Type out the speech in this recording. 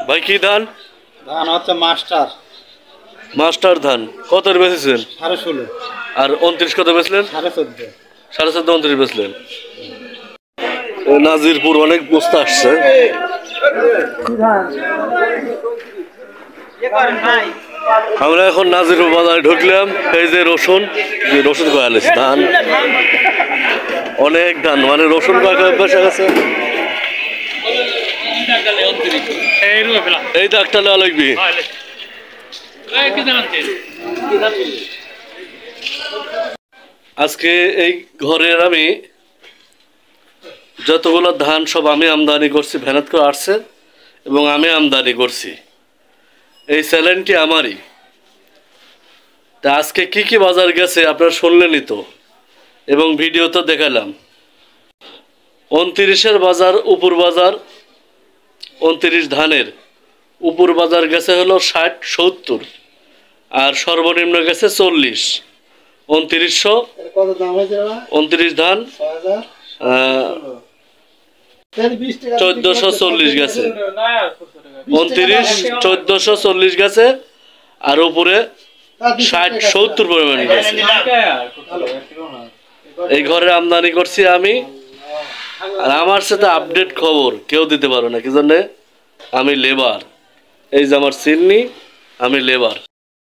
ভাই কি ধান? ধান হচ্ছে মাস্টার। মাস্টার ধান কত বেচেছেন? 16.5। আর 29 কত বেচলেন? 14.5। 14.5 29 বেচলেন। নাজিরপুর অনেক বস্তা আসছে। আমরা এখন নাজিরপুর বাজারে ঢুকলাম। এই যে রসুন, রসুন কয়ালিস ধান, অনেক ধান, মানে রসুন বসে গেছে। এই দাগটা নেওয়া লাগবে। আজকে এই ঘরের আমি যতগুলো ধান সব আমি আমদানি করছি, ভ্যানাত করে আসছে এবং আমি আমদানি করছি। এই চ্যালেঞ্জটি আমারই। তা আজকে কি কি বাজার গেছে আপনারা শুনলেনই তো, এবং ভিডিও তো দেখালাম। 29-এর বাজার, উপর বাজার 29 ধানের উপর বাজার গেছে হলো 60-70, আর সর্বনিম্ন গেছে 40। 2900 29 ধান 1440 গেছে। 29 1440 গেছে, আর উপরে 60-70 পরিমাণ গেছে। এই ঘরে আমদানি করছি আমি, আর আমার সাথে আপডেট খবর কেউ দিতে পারবে না। কি জন্যে? আমি লেবার। এই যে আমার চিমনি, আমি লেবার।